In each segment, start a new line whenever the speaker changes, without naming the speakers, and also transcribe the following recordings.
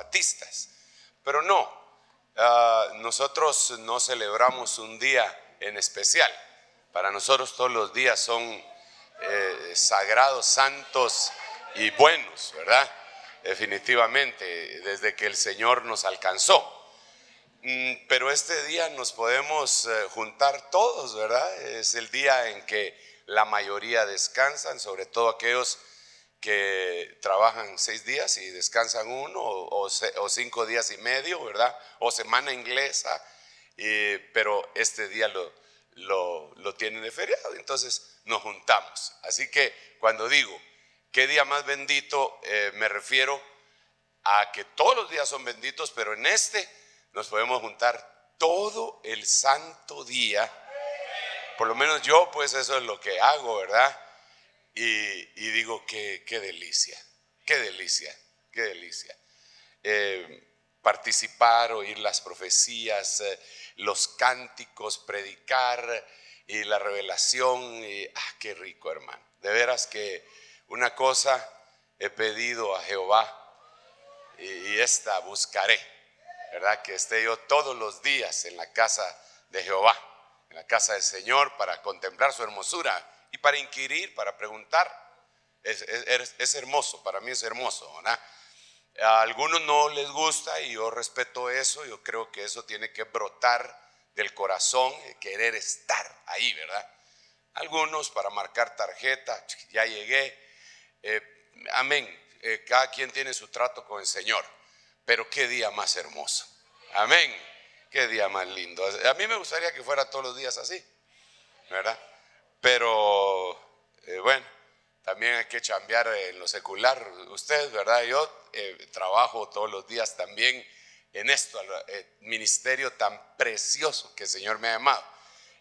zapatistas, pero no. Nosotros no celebramos un día en especial. Para nosotros todos los días son sagrados, santos y buenos, ¿verdad? Definitivamente, desde que el Señor nos alcanzó. Pero este día nos podemos juntar todos, ¿verdad? Es el día en que la mayoría descansan, sobre todo aquellos que trabajan 6 días y descansan uno, o 5 días y medio, ¿verdad? O semana inglesa, pero este día lo tienen de feriado, entonces nos juntamos. Así que cuando digo qué día más bendito, me refiero a que todos los días son benditos, pero en este nos podemos juntar todo el santo día. Por lo menos yo, pues eso es lo que hago, ¿verdad? Y digo que qué delicia, qué delicia, qué delicia. Participar, oír las profecías, los cánticos, predicar y la revelación. Qué rico, hermano. De veras que una cosa he pedido a Jehová y esta buscaré, ¿verdad? Que esté yo todos los días en la casa de Jehová, en la casa del Señor, para contemplar su hermosura y para inquirir, para preguntar. Es hermoso, para mí es hermoso, ¿verdad? A algunos no les gusta y yo respeto eso. Yo creo que eso tiene que brotar del corazón, querer estar ahí, ¿verdad? Algunos para marcar tarjeta, ya llegué, amén. Cada quien tiene su trato con el Señor, pero qué día más hermoso, amén, qué día más lindo. A mí me gustaría que fuera todos los días así, ¿verdad? Pero bueno, también hay que chambear en lo secular. Usted, ¿verdad? Yo trabajo todos los días también en esto, ministerio tan precioso que el Señor me ha llamado.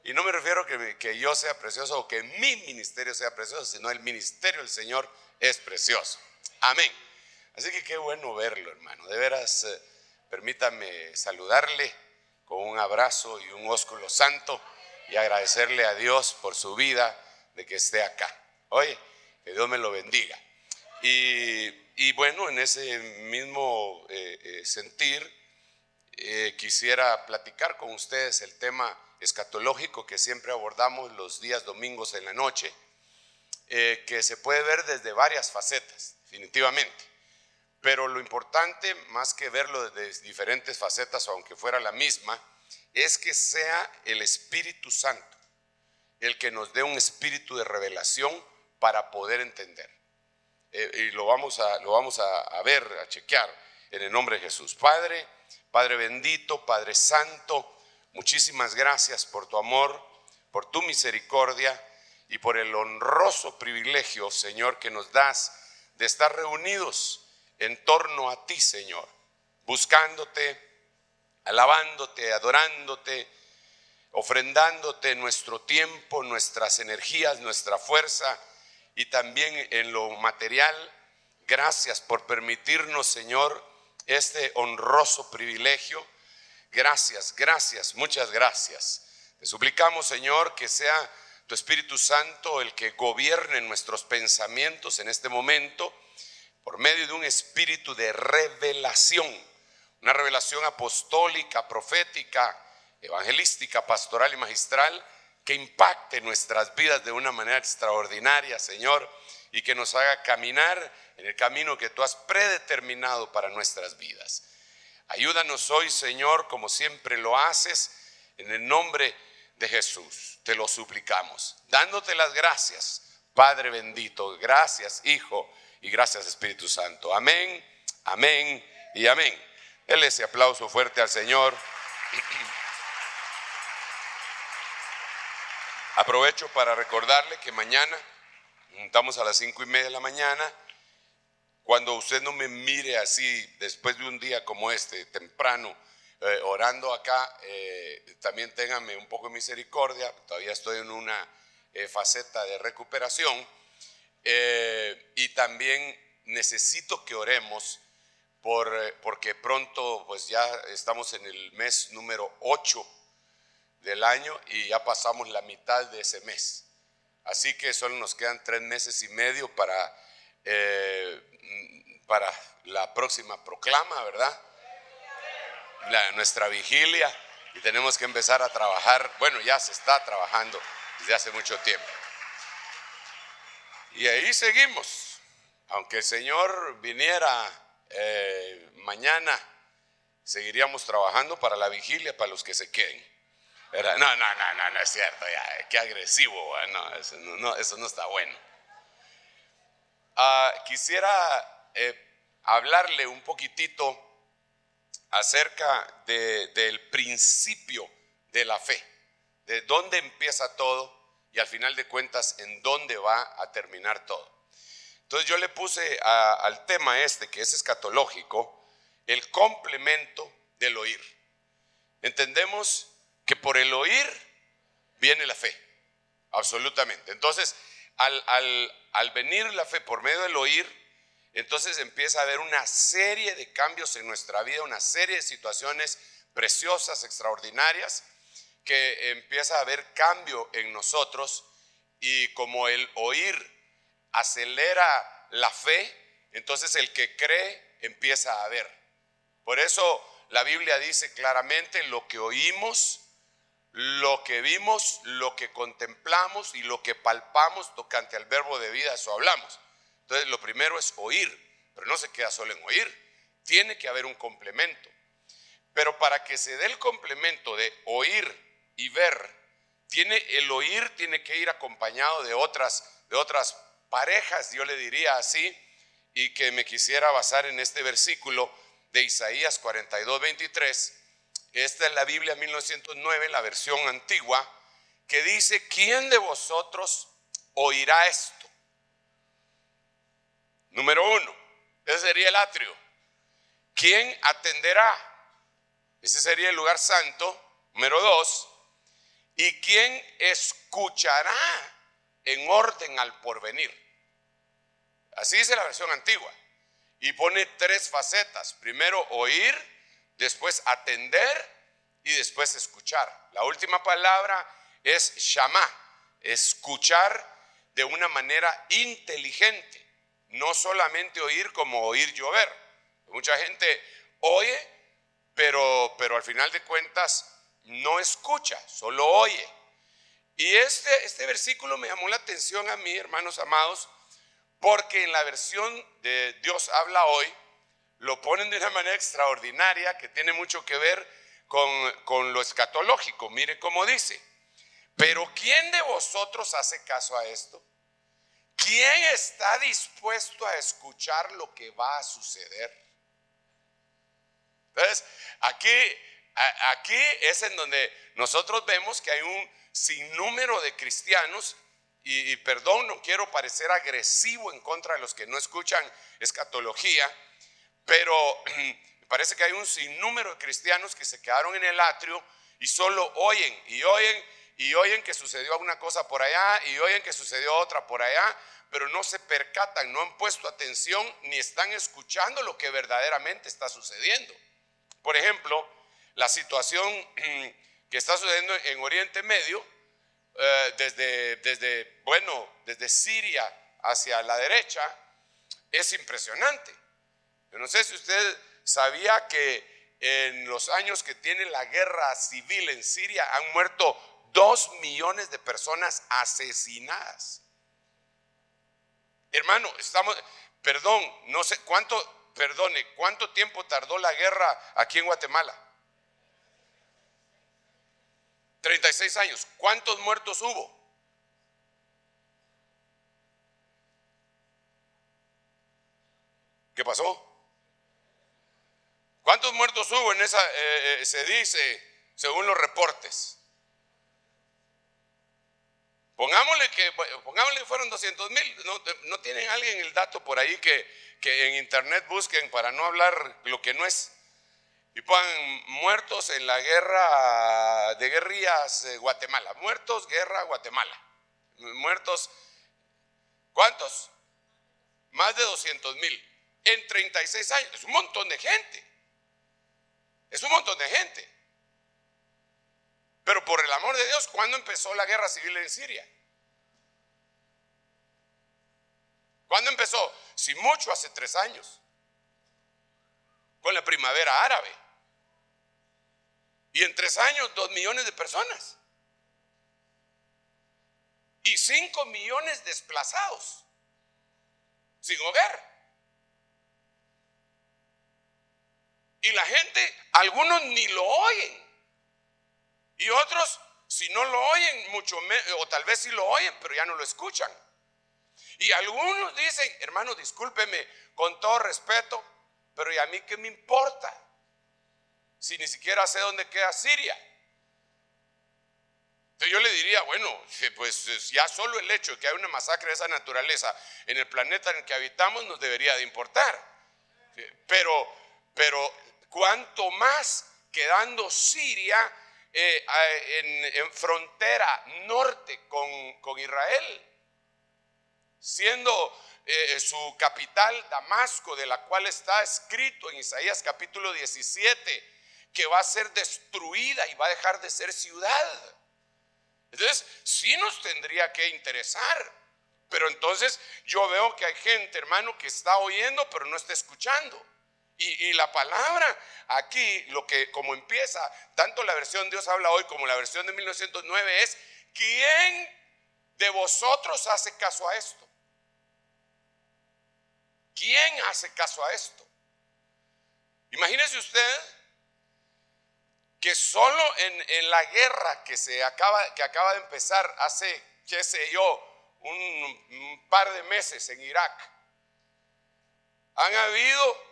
Y no me refiero que yo sea precioso o que mi ministerio sea precioso, sino el ministerio del Señor es precioso. Amén. Así que qué bueno verlo, hermano. De veras, permítame saludarle con un abrazo y un ósculo santo y agradecerle a Dios por su vida, de que esté acá. Oye, que Dios me lo bendiga. Y bueno, en ese mismo sentir, quisiera platicar con ustedes el tema escatológico que siempre abordamos los días domingos en la noche, que se puede ver desde varias facetas, definitivamente. Pero lo importante, más que verlo desde diferentes facetas, aunque fuera la misma, es que sea el Espíritu Santo el que nos dé un espíritu de revelación para poder entender. Y lo vamos a ver, a chequear en el nombre de Jesús. Padre bendito, Padre santo, muchísimas gracias por tu amor, por tu misericordia y por el honroso privilegio, Señor, que nos das de estar reunidos en torno a ti, Señor, buscándote, alabándote, adorándote, ofrendándote nuestro tiempo, nuestras energías, nuestra fuerza y también en lo material. Gracias por permitirnos, Señor, este honroso privilegio. Gracias, gracias, muchas gracias. Te suplicamos, Señor, que sea tu Espíritu Santo el que gobierne nuestros pensamientos en este momento por medio de un espíritu de revelación, una revelación apostólica, profética, evangelística, pastoral y magistral, que impacte nuestras vidas de una manera extraordinaria, Señor, y que nos haga caminar en el camino que tú has predeterminado para nuestras vidas. Ayúdanos hoy, Señor, como siempre lo haces, en el nombre de Jesús. Te lo suplicamos, dándote las gracias, Padre bendito. Gracias, Hijo, y gracias, Espíritu Santo. Amén, amén y amén. Denle ese aplauso fuerte al Señor. Aprovecho para recordarle que mañana juntamos a las 5:30 de la mañana. Cuando usted no me mire así después de un día como este, temprano, orando acá, también ténganme un poco de misericordia. Todavía estoy en una faceta de recuperación, y también necesito que oremos porque pronto pues ya estamos en el mes número 8 del año y ya pasamos la mitad de ese mes. Así que solo nos quedan 3 meses y medio para para la próxima proclama, ¿verdad? Nuestra vigilia, y tenemos que empezar a trabajar. Bueno, ya se está trabajando desde hace mucho tiempo. Y ahí seguimos. Aunque el Señor viniera mañana, seguiríamos trabajando para la vigilia, para los que se queden. No es cierto, ya, qué agresivo, eso no está bueno. Quisiera hablarle un poquitito acerca del principio de la fe, de dónde empieza todo y al final de cuentas en dónde va a terminar todo. Entonces yo le puse al tema que es escatológico, el complemento del oír. Entendemos que por el oír viene la fe, absolutamente. Entonces al venir la fe por medio del oír, entonces empieza a haber una serie de cambios en nuestra vida, una serie de situaciones preciosas, extraordinarias, que empieza a haber cambio en nosotros. Y como el oír acelera la fe, entonces el que cree empieza a ver. Por eso la Biblia dice claramente: lo que oímos, lo que vimos, lo que contemplamos y lo que palpamos tocante al verbo de vida, eso hablamos. Entonces lo primero es oír, pero no se queda solo en oír, tiene que haber un complemento. Pero para que se dé el complemento de oír y ver, el oír tiene que ir acompañado de otras parejas, yo le diría así, y que me quisiera basar en este versículo de Isaías 42:23. Esta es la Biblia 1909, la versión antigua, que dice: ¿quién de vosotros oirá esto? Número 1, ese sería el atrio. ¿Quién atenderá? Ese sería el lugar santo. Número 2, ¿y quién escuchará en orden al porvenir? Así dice la versión antigua. Y pone 3 facetas: primero oír, después atender y después escuchar. La última palabra es shamá, escuchar de una manera inteligente. No solamente oír como oír llover. Mucha gente oye, pero al final de cuentas no escucha, solo oye. Y este versículo me llamó la atención a mí, hermanos amados, porque en la versión de Dios habla hoy lo ponen de una manera extraordinaria que tiene mucho que ver con lo escatológico. Mire cómo dice: pero ¿quién de vosotros hace caso a esto? ¿Quién está dispuesto a escuchar lo que va a suceder? Entonces, aquí es en donde nosotros vemos que hay un sinnúmero de cristianos, y perdón, no quiero parecer agresivo en contra de los que no escuchan escatología, pero me parece que hay un sinnúmero de cristianos que se quedaron en el atrio y solo oyen y oyen y oyen que sucedió una cosa por allá y oyen que sucedió otra por allá, pero no se percatan, no han puesto atención ni están escuchando lo que verdaderamente está sucediendo. Por ejemplo, la situación que está sucediendo en Oriente Medio, desde Siria hacia la derecha, es impresionante. Yo no sé si usted sabía que en los años que tiene la guerra civil en Siria han muerto 2 millones de personas asesinadas. Hermano, no sé ¿cuánto tiempo tardó la guerra aquí en Guatemala? 36 años. ¿Cuántos muertos hubo? ¿Qué pasó? ¿Cuántos muertos hubo en esa? Se dice, según los reportes. Pongámosle que fueron 200,000. ¿No tienen alguien el dato por ahí que en internet busquen para no hablar lo que no es? Y pongan muertos en la guerra de guerrillas Guatemala. Muertos, guerra, Guatemala. Muertos, ¿cuántos? Más de 200,000 en 36 años. Es un montón de gente. Es un montón de gente. Pero por el amor de Dios, ¿cuándo empezó la guerra civil en Siria? ¿Cuándo empezó? Si mucho, hace 3 años. con la primavera árabe. Y en 3 años, 2 millones de personas. Y 5 millones desplazados, sin hogar. Y la gente, algunos ni lo oyen. Y otros, si no lo oyen, mucho menos, o tal vez sí lo oyen, pero ya no lo escuchan. Y algunos dicen, hermano, discúlpeme, con todo respeto, pero ¿y a mí qué me importa? Si ni siquiera sé dónde queda Siria. Entonces yo le diría, bueno, pues ya solo el hecho de que haya una masacre de esa naturaleza en el planeta en el que habitamos nos debería de importar. Pero cuanto más quedando Siria en frontera norte con Israel, siendo su capital Damasco, de la cual está escrito en Isaías capítulo 17, que va a ser destruida y va a dejar de ser ciudad. Entonces sí nos tendría que interesar, pero entonces yo veo que hay gente, hermano, que está oyendo pero no está escuchando. Y la palabra aquí, lo que como empieza, tanto la versión Dios habla hoy como la versión de 1909 es: ¿quién de vosotros hace caso a esto? ¿Quién hace caso a esto? Imagínese usted que solo en la guerra que acaba de empezar hace, qué sé yo, un par de meses en Irak, han habido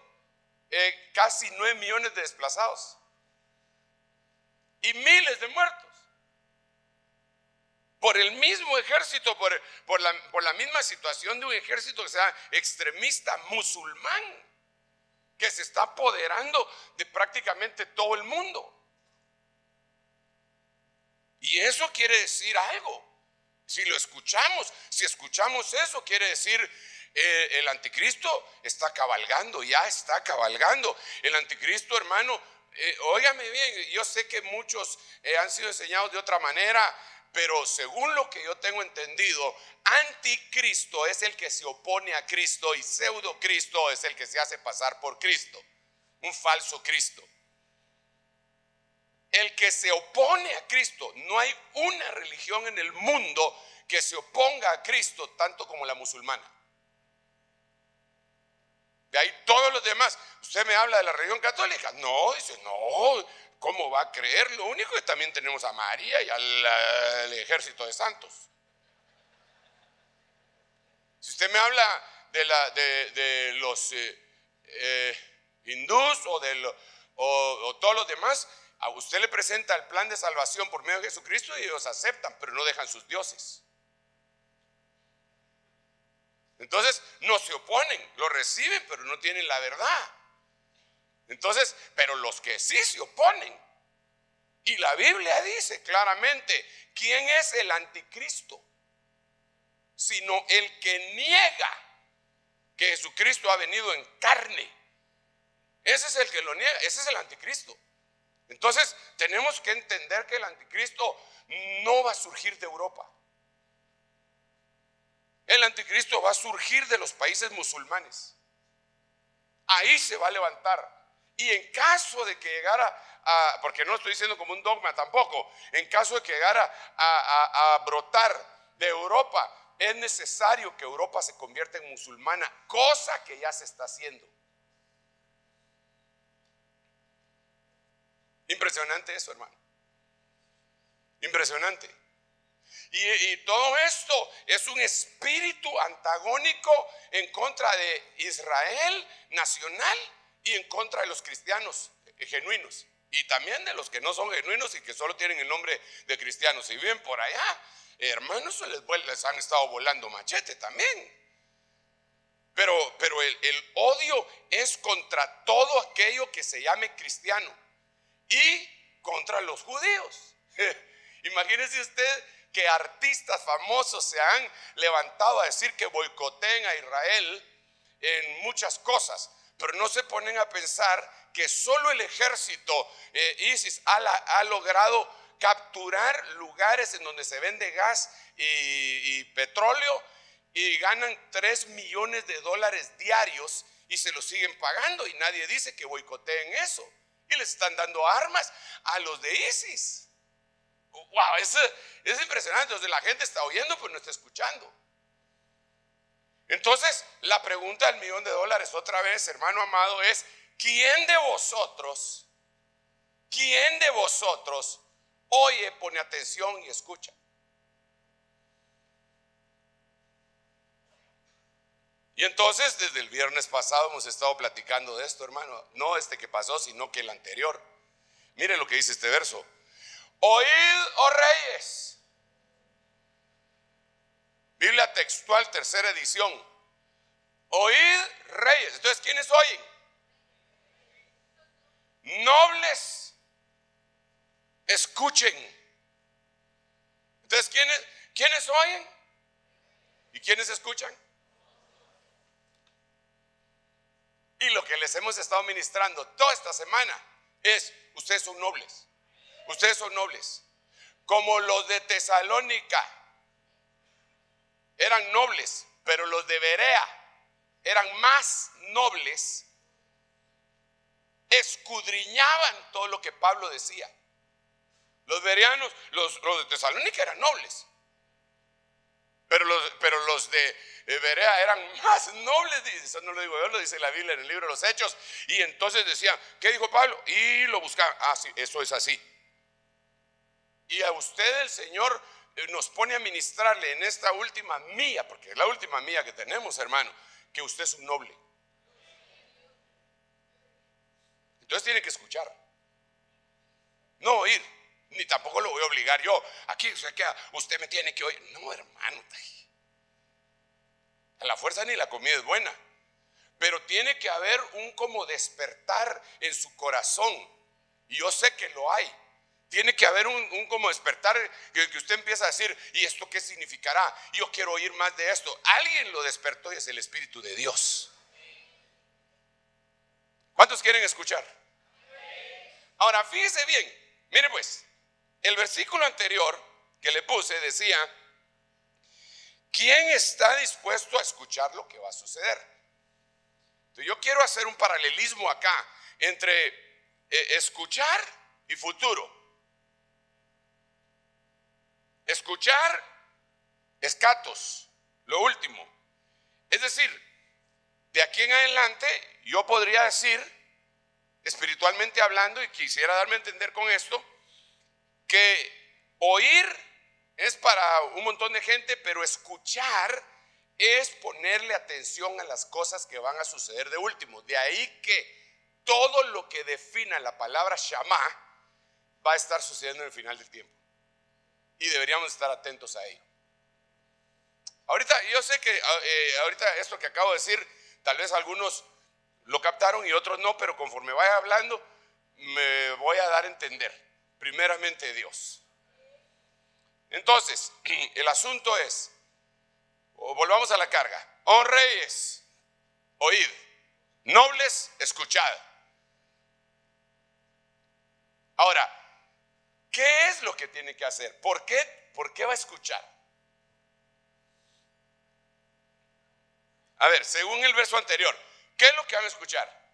casi 9 millones de desplazados y miles de muertos por el mismo ejército, por la misma situación de un ejército que sea extremista musulmán, que se está apoderando de prácticamente todo el mundo. Y eso quiere decir algo. Si escuchamos eso, quiere decir el anticristo está cabalgando, ya está cabalgando. El anticristo, hermano, óigame bien, yo sé que muchos han sido enseñados de otra manera, pero según lo que yo tengo entendido, anticristo es el que se opone a Cristo y pseudocristo es el que se hace pasar por Cristo, un falso Cristo. El que se opone a Cristo, no hay una religión en el mundo que se oponga a Cristo tanto como la musulmana. De ahí todos los demás. Usted me habla de la religión católica. No, dice, no, ¿cómo va a creer? Lo único que también tenemos a María y al ejército de santos. Si usted me habla de los hindús o todos los demás, a usted le presenta el plan de salvación por medio de Jesucristo y ellos aceptan, pero no dejan sus dioses. Entonces no se oponen, lo reciben, pero no tienen la verdad. Entonces, pero los que sí se oponen, y la Biblia dice claramente, ¿quién es el anticristo? Sino el que niega que Jesucristo ha venido en carne. Ese es el que lo niega, ese es el anticristo. Entonces tenemos que entender que el anticristo no va a surgir de Europa. El anticristo va a surgir de los países musulmanes. Ahí se va a levantar. Y en caso de que llegara porque no estoy diciendo como un dogma tampoco, en caso de que llegara a brotar de Europa, es necesario que Europa se convierta en musulmana, cosa que ya se está haciendo. Impresionante eso, hermano. Impresionante. Y todo esto es un espíritu antagónico en contra de Israel nacional y en contra de los cristianos genuinos. Y también de los que no son genuinos y que solo tienen el nombre de cristianos. Si viven por allá, hermanos, les han estado volando machete también. Pero el odio es contra todo aquello que se llame cristiano y contra los judíos. Imagínese usted que artistas famosos se han levantado a decir que boicoteen a Israel en muchas cosas, pero no se ponen a pensar que solo el ejército ISIS ha logrado capturar lugares en donde se vende gas y petróleo y ganan $3 millones diarios, y se lo siguen pagando y nadie dice que boicoteen eso. Y les están dando armas a los de ISIS. Wow, es impresionante. Entonces la gente está oyendo pero no está escuchando. Entonces la pregunta del $1.000.000 otra vez, hermano amado, es: ¿quién de vosotros oye, pone atención y escucha? Y entonces desde el viernes pasado hemos estado platicando de esto, hermano. No este que pasó, sino que el anterior. Mire lo que dice este verso: oíd, oh reyes. Biblia textual, tercera edición. Oíd, reyes. Entonces, ¿quiénes oyen? Nobles, escuchen. Entonces, ¿quiénes oyen? ¿Y quiénes escuchan? Y lo que les hemos estado ministrando toda esta semana es: ustedes son nobles. Ustedes son nobles. Como los de Tesalónica eran nobles, pero los de Berea eran más nobles, escudriñaban todo lo que Pablo decía. Los bereanos, los de Tesalónica eran nobles, pero los de Berea eran más nobles. Eso no lo digo yo, lo dice la Biblia en el libro de los Hechos. Y entonces decían: ¿qué dijo Pablo? Y lo buscaban. Ah, sí, eso es así. Y a usted el Señor nos pone a ministrarle en esta última milla, porque es la última milla que tenemos, hermano, que usted es un noble. Entonces tiene que escuchar, no oír. Ni tampoco lo voy a obligar yo. Aquí usted me tiene que oír. No, hermano, a la fuerza ni la comida es buena. Pero tiene que haber un como despertar en su corazón. Y yo sé que lo hay. Tiene que haber un como despertar que usted empieza a decir: ¿y esto qué significará? Yo quiero oír más de esto. Alguien lo despertó y es el Espíritu de Dios. ¿Cuántos quieren escuchar? Ahora fíjese bien. Mire pues, el versículo anterior que le puse decía: ¿quién está dispuesto a escuchar lo que va a suceder? Entonces yo quiero hacer un paralelismo acá entre escuchar y futuro. Escuchar es katos, lo último. Es decir, de aquí en adelante yo podría decir, espiritualmente hablando, y quisiera darme a entender con esto, que oír es para un montón de gente, pero escuchar es ponerle atención a las cosas que van a suceder de último. De ahí que todo lo que defina la palabra Shama va a estar sucediendo en el final del tiempo. Y deberíamos estar atentos a ello. Ahorita, yo sé que ahorita esto que acabo de decir, tal vez algunos lo captaron y otros no, pero conforme vaya hablando, me voy a dar a entender. Primeramente Dios. Entonces, el asunto es, volvamos a la carga. Oh reyes, oíd. Nobles, escuchad. Ahora, ¿qué es lo que tiene que hacer? ¿Por qué va a escuchar? A ver, según el verso anterior, ¿qué es lo que van a escuchar?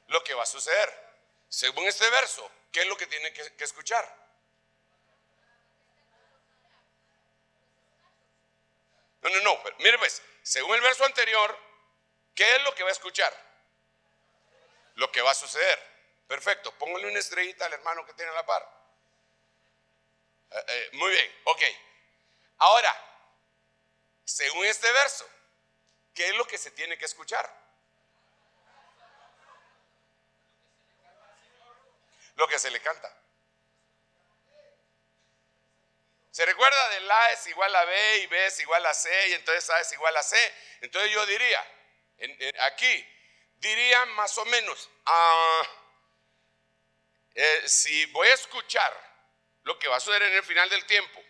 Lo que va a suceder. Según este verso, ¿qué es lo que tienen que escuchar? No, pero mire pues, según el verso anterior, ¿qué es lo que va a escuchar? Lo que va a suceder. Perfecto, póngale una estrellita al hermano que tiene a la par. Muy bien, ok. Ahora, según este verso, ¿qué es lo que se tiene que escuchar? Lo que se le canta. ¿Se recuerda del A es igual a B y B es igual a C y entonces A es igual a C? Entonces yo diría, aquí, diría más o menos, si voy a escuchar lo que va a suceder en el final del tiempo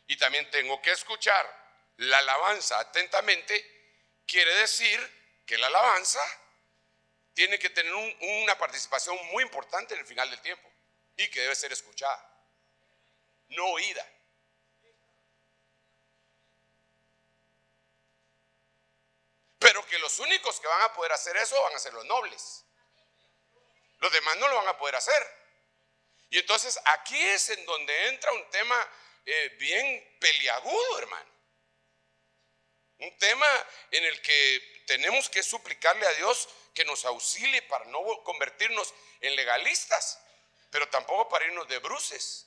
y también tengo que escuchar la alabanza atentamente, quiere decir que la alabanza tiene que tener una participación muy importante en el final del tiempo y que debe ser escuchada, no oída. Pero que los únicos que van a poder hacer eso van a ser los nobles. Los demás no lo van a poder hacer. Y entonces aquí es en donde entra un tema bien peliagudo, hermano. Un tema en el que tenemos que suplicarle a Dios que nos auxilie para no convertirnos en legalistas, pero tampoco para irnos de bruces.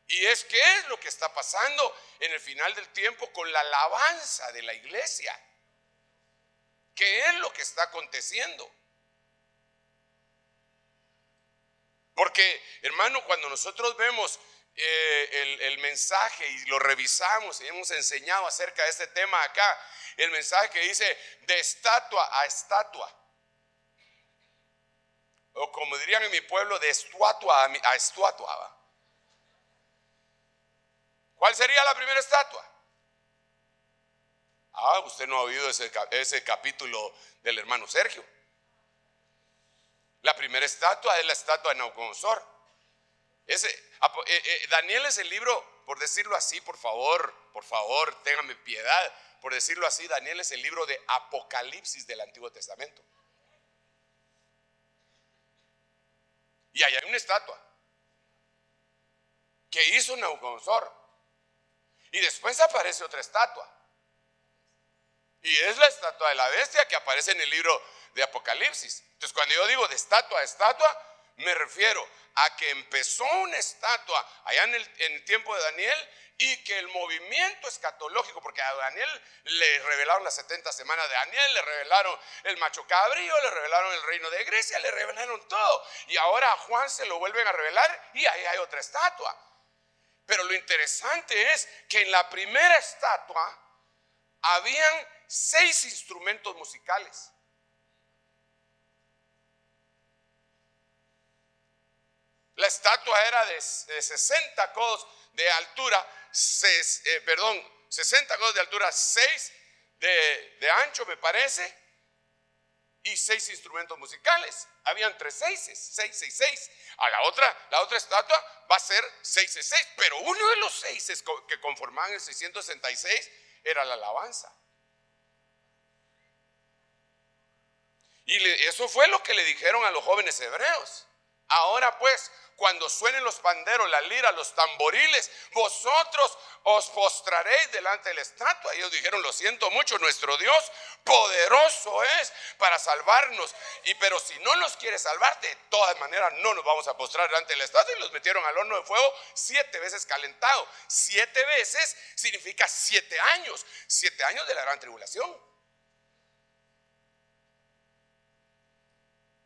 Y es que es lo que está pasando en el final del tiempo con la alabanza de la iglesia. ¿Qué es lo que está aconteciendo? Porque, hermano, cuando nosotros vemos el mensaje y lo revisamos y hemos enseñado acerca de este tema acá, el mensaje que dice de estatua a estatua, o como dirían en mi pueblo, de estatua a estatua. ¿Cuál sería la primera estatua? Usted no ha oído ese capítulo del hermano Sergio. La primera estatua es la estatua de Nabucodonosor. Daniel es el libro, por decirlo así, por favor, téngame piedad, por decirlo así, Daniel es el libro de Apocalipsis del Antiguo Testamento. Y ahí hay una estatua que hizo Nabucodonosor. Y después aparece otra estatua. Y es la estatua de la bestia que aparece en el libro de Apocalipsis. Entonces, cuando yo digo de estatua a estatua, me refiero a que empezó una estatua allá en el tiempo de Daniel, y que el movimiento escatológico, porque a Daniel le revelaron las 70 semanas de Daniel, le revelaron el macho cabrío, le revelaron el reino de Grecia, le revelaron todo. Y ahora a Juan se lo vuelven a revelar y ahí hay otra estatua. Pero lo interesante es que en la primera estatua habían 6 instrumentos musicales. La estatua era de 60 codos de altura, 60 codos de altura, 6 de ancho, me parece, y 6 instrumentos musicales. Habían 3 seises, 6, 6, 6. A la otra estatua va a ser 6, 6, 6, pero uno de los 6 que conformaban el 666 era la alabanza. Y eso fue lo que le dijeron a los jóvenes hebreos. Ahora pues, cuando suenen los panderos, la lira, los tamboriles, vosotros os postraréis delante de la estatua. Ellos dijeron: lo siento mucho, nuestro Dios poderoso es para salvarnos, pero si no nos quiere salvar, de todas maneras no nos vamos a postrar delante de la estatua. Y los metieron al horno de fuego 7 veces calentado. 7 veces significa 7 años, 7 años de la gran tribulación.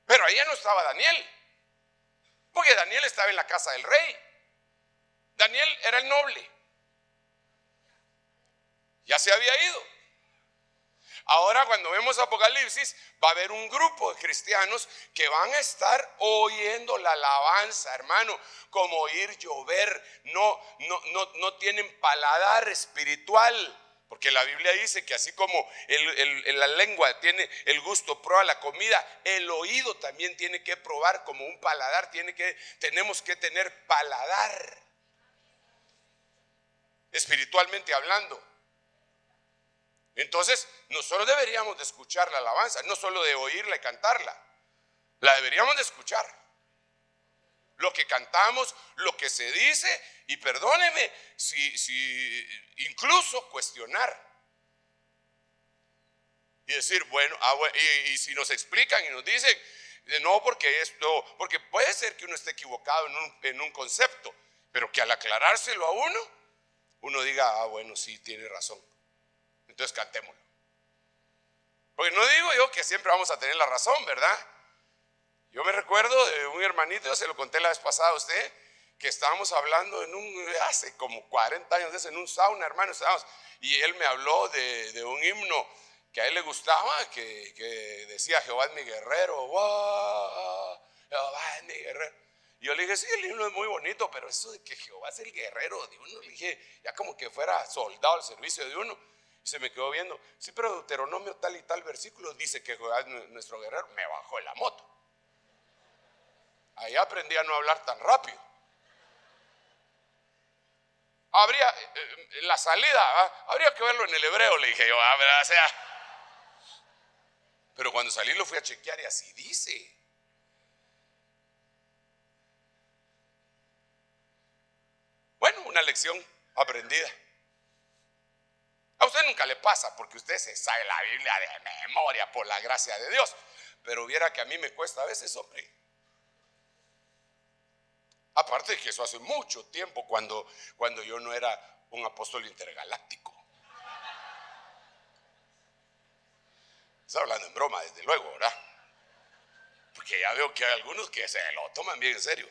Pero ahí ya no estaba Daniel, porque Daniel estaba en la casa del rey. Daniel era el noble, ya se había ido. Ahora, cuando vemos Apocalipsis, va a haber un grupo de cristianos que van a estar oyendo la alabanza, hermano, como oír llover. No tienen paladar espiritual. Porque la Biblia dice que así como la lengua tiene el gusto, prueba la comida, el oído también tiene que probar como un paladar. Tenemos que tener paladar, espiritualmente hablando. Entonces, nosotros deberíamos de escuchar la alabanza, no solo de oírla y cantarla. La deberíamos de escuchar. Lo que cantamos, lo que se dice, y perdóneme, si incluso cuestionar. Y decir, bueno, y si nos explican y nos dicen, no, porque puede ser que uno esté equivocado en un concepto, pero que al aclarárselo a uno diga, bueno, sí, tiene razón. Entonces cantémoslo. Porque no digo yo que siempre vamos a tener la razón, ¿verdad? Yo me recuerdo de un hermanito, se lo conté la vez pasada a usted, que estábamos hablando hace como 40 años en un sauna, hermano, y él me habló de un himno que a él le gustaba, que decía: Jehová es mi guerrero, wow, Jehová es mi guerrero. Y yo le dije: sí, el himno es muy bonito, pero eso de que Jehová es el guerrero de uno, le dije, ya como que fuera soldado al servicio de uno. Y se me quedó viendo: sí, pero Deuteronomio tal y tal versículo dice que Jehová es nuestro guerrero. Me bajó de la moto. Ahí aprendí a no hablar tan rápido. Habría la salida, habría que verlo en el hebreo, le dije yo, o sea, pero cuando salí lo fui a chequear y así dice. Bueno, una lección aprendida. A usted nunca le pasa porque usted se sabe la Biblia de memoria por la gracia de Dios. Pero viera que a mí me cuesta a veces, hombre. Aparte de que eso hace mucho tiempo cuando yo no era un apóstol intergaláctico. Estoy hablando en broma, desde luego, ¿verdad? Porque ya veo que hay algunos que se lo toman bien en serio.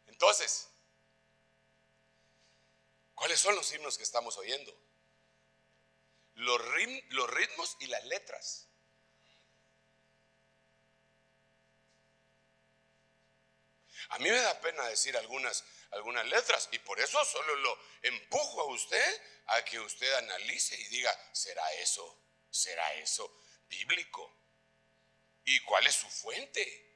Entonces, ¿cuáles son los himnos que estamos oyendo? Los ritmos y las letras. A mí me da pena decir algunas letras y por eso solo lo empujo a usted a que usted analice y diga, ¿será eso bíblico? ¿Y cuál es su fuente?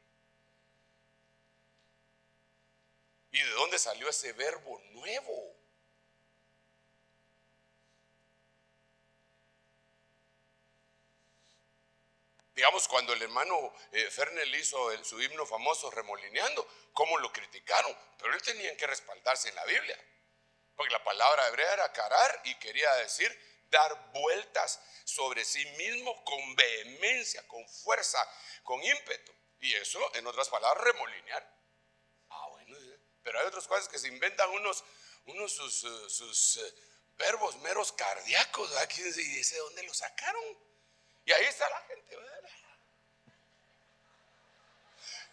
¿Y de dónde salió ese verbo nuevo? Digamos, cuando el hermano Fernel hizo su himno famoso Remolineando, ¿cómo lo criticaron? Pero él tenía que respaldarse en la Biblia, porque la palabra hebrea era carar y quería decir dar vueltas sobre sí mismo con vehemencia, con fuerza, con ímpetu. Y eso, en otras palabras, remolinear. Bueno, pero hay otras cosas que se inventan unos sus verbos meros cardíacos, ¿verdad? ¿Quién dice dónde lo sacaron? Y ahí está la gente, ¿verdad?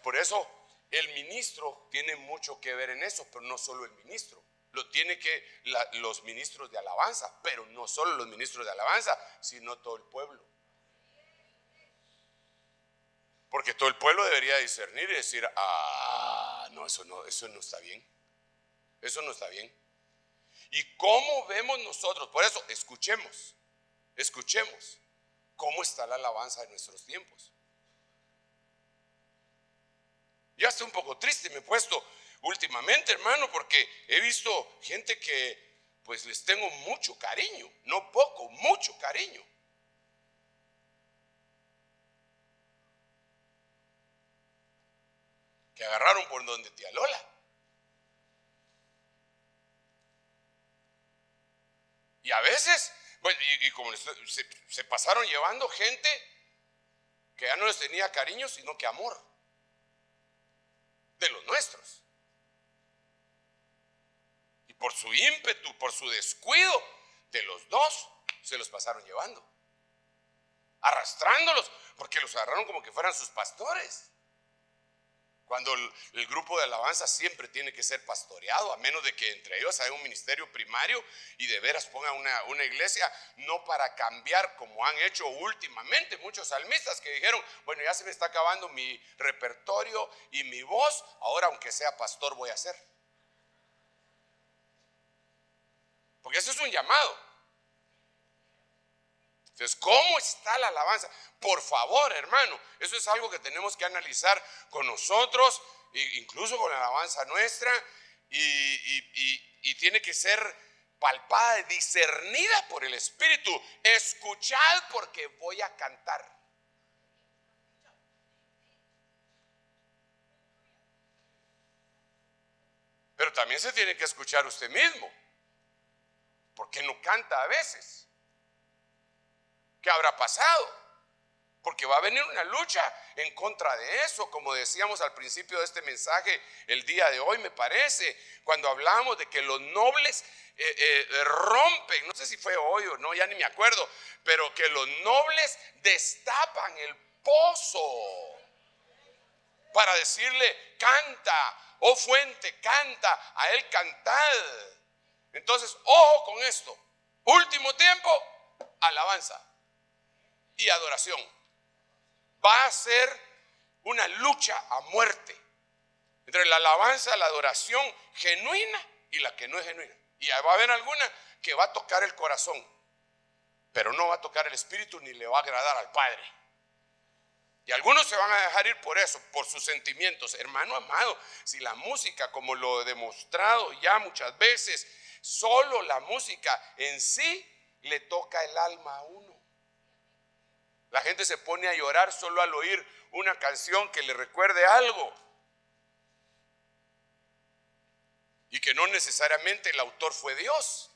Por eso el ministro tiene mucho que ver en eso, pero no solo el ministro. Lo tiene que los ministros de alabanza, pero no solo los ministros de alabanza, sino todo el pueblo. Porque todo el pueblo debería discernir y decir, no, eso no está bien. Eso no está bien. ¿Y cómo vemos nosotros? Por eso, escuchemos cómo está la alabanza de nuestros tiempos. Ya estoy un poco triste, me he puesto últimamente, hermano, porque he visto gente que pues les tengo mucho cariño, no poco, mucho cariño. Que agarraron por donde tía Lola. Y a veces, bueno, y como se pasaron llevando gente que ya no les tenía cariño, sino que amor. De los nuestros. Y por su ímpetu, por su descuido de los dos, se los pasaron llevando. Arrastrándolos, porque los agarraron como que fueran sus pastores. Cuando el grupo de alabanza siempre tiene que ser pastoreado, a menos de que entre ellos haya un ministerio primario y de veras pongan una iglesia, no para cambiar como han hecho últimamente muchos salmistas que dijeron, bueno, ya se me está acabando mi repertorio y mi voz, ahora aunque sea pastor voy a ser. Porque eso es un llamado. Entonces, ¿cómo está la alabanza? Por favor, hermano, eso es algo que tenemos que analizar con nosotros, incluso con la alabanza nuestra, y tiene que ser palpada, discernida por el Espíritu. Escuchad porque voy a cantar. Pero también se tiene que escuchar usted mismo. ¿Por qué no canta a veces? ¿Qué habrá pasado? Porque va a venir una lucha en contra de eso, como decíamos al principio de este mensaje el día de hoy, me parece, cuando hablamos de que los nobles rompen, no sé si fue hoy o no, ya ni me acuerdo, pero que los nobles destapan el pozo para decirle, canta, oh fuente, canta, a él cantad. Entonces, ojo con esto, último tiempo, alabanza y adoración. Va a ser una lucha a muerte entre la alabanza, la adoración genuina y la que no es genuina. Y va a haber alguna que va a tocar el corazón, pero no va a tocar el espíritu ni le va a agradar al Padre. Y algunos se van a dejar ir por eso, por sus sentimientos. Hermano amado, si la música, como lo he demostrado ya muchas veces, solo la música en sí le toca el alma a uno. La gente se pone a llorar solo al oír una canción que le recuerde algo. Y que no necesariamente el autor fue Dios.